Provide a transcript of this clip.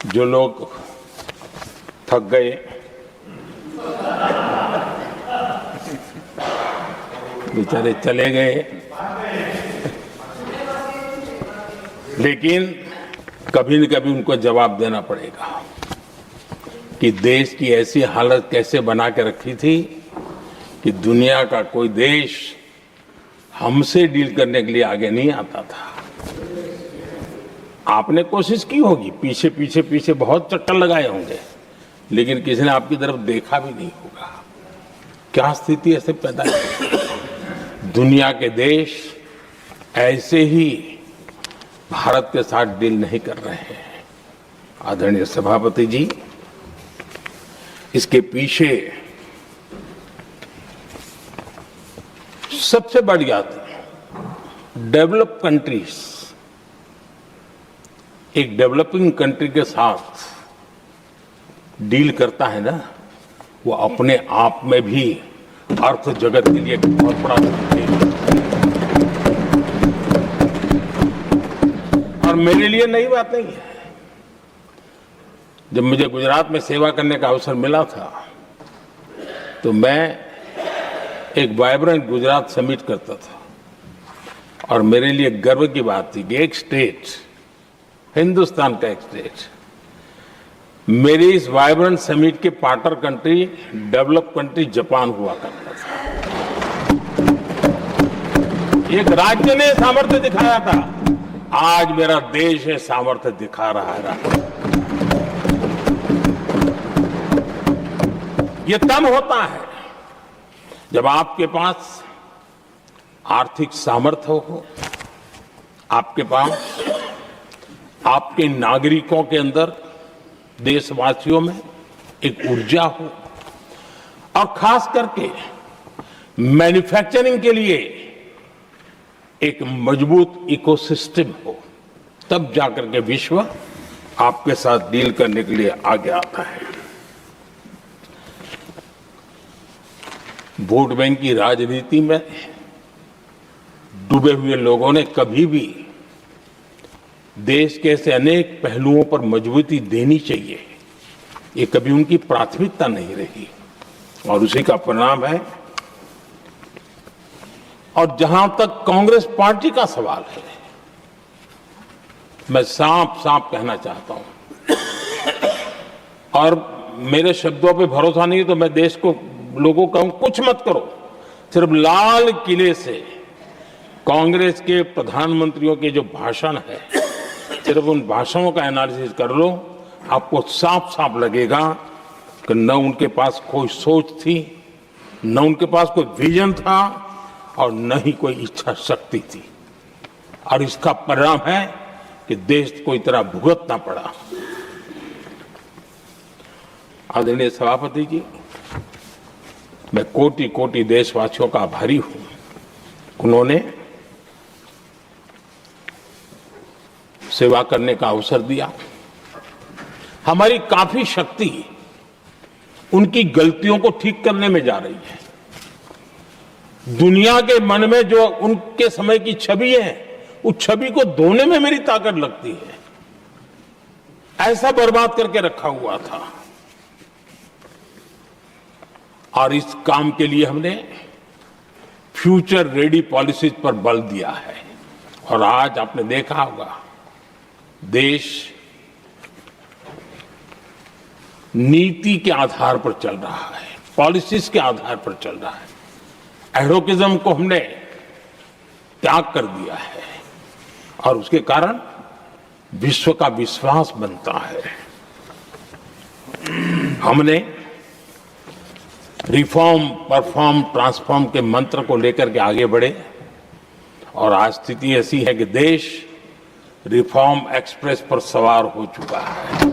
जो लोग थक गए, बेचारे चले गए, लेकिन कभी न कभी उनको जवाब देना पड़ेगा कि देश की ऐसी हालत कैसे बना के रखी थी कि दुनिया का कोई देश हमसे डील करने के लिए आगे नहीं आता था। आपने कोशिश की होगी, पीछे पीछे पीछे बहुत चक्कर लगाए होंगे, लेकिन किसी ने आपकी तरफ देखा भी नहीं होगा। क्या स्थिति ऐसे पैदा है? दुनिया के देश ऐसे ही भारत के साथ डील नहीं कर रहे हैं। आदरणीय सभापति जी, इसके पीछे सबसे बड़ी बात, डेवलप कंट्रीज एक डेवलपिंग कंट्री के साथ डील करता है ना, वो अपने आप में भी अर्थ जगत के लिए बहुत बड़ा है। और मेरे लिए नई बात नहीं है। जब मुझे गुजरात में सेवा करने का अवसर मिला था तो मैं एक वाइब्रेंट गुजरात समिट करता था, और मेरे लिए गर्व की बात थी कि एक स्टेट, हिंदुस्तान का एक स्टेट, मेरी इस वाइब्रेंट समिट के partner country, develop country Japan हुआ करता था। एक राज्य ने सामर्थ्य दिखाया था, आज मेरा देश है सामर्थ्य दिखा रहा है। ये तब होता है जब आपके पास आर्थिक सामर्थ्य हो, आपके पास आपके नागरिकों के अंदर, देशवासियों में एक ऊर्जा हो, और खास करके मैन्युफैक्चरिंग के लिए एक मजबूत इकोसिस्टम हो, तब जाकर के विश्व आपके साथ डील करने के लिए आगे आता है। वोट बैंक की राजनीति में डूबे हुए लोगों ने कभी भी देश के ऐसे अनेक पहलुओं पर मजबूती देनी चाहिए, ये कभी उनकी प्राथमिकता नहीं रही, और उसी का परिणाम है। और जहां तक कांग्रेस पार्टी का सवाल है, मैं साफ साफ कहना चाहता हूं, और मेरे शब्दों पे भरोसा नहीं तो मैं देश को, लोगों को कहूं, कुछ मत करो, सिर्फ लाल किले से कांग्रेस के प्रधानमंत्रियों के जो भाषण है, सिर्फ उन भाषणों का एनालिसिस कर लो, आपको साफ साफ लगेगा कि न उनके पास कोई सोच थी, न उनके पास कोई विजन था, और न ही कोई इच्छा शक्ति थी। और इसका परिणाम है कि देश को इतना भुगतना पड़ा। आदरणीय सभापति जी, मैं कोटि कोटि देशवासियों का आभारी हूं। उन्होंने सेवा करने का अवसर दिया। हमारी काफी शक्ति उनकी गलतियों को ठीक करने में जा रही है। दुनिया के मन में जो उनके समय की छवि है, उस छवि को धोने में मेरी ताकत लगती है। ऐसा बर्बाद करके रखा हुआ था, और इस काम के लिए हमने फ्यूचर रेडी पॉलिसीज पर बल दिया है। और आज आपने देखा होगा, देश नीति के आधार पर चल रहा है, पॉलिसीज के आधार पर चल रहा है। एडोकिज्म को हमने त्याग कर दिया है, और उसके कारण विश्व का विश्वास बनता है। हमने रिफॉर्म, परफॉर्म, ट्रांसफॉर्म के मंत्र को लेकर के आगे बढ़े, और आज स्थिति ऐसी है कि देश रिफॉर्म एक्सप्रेस पर सवार हो चुका है।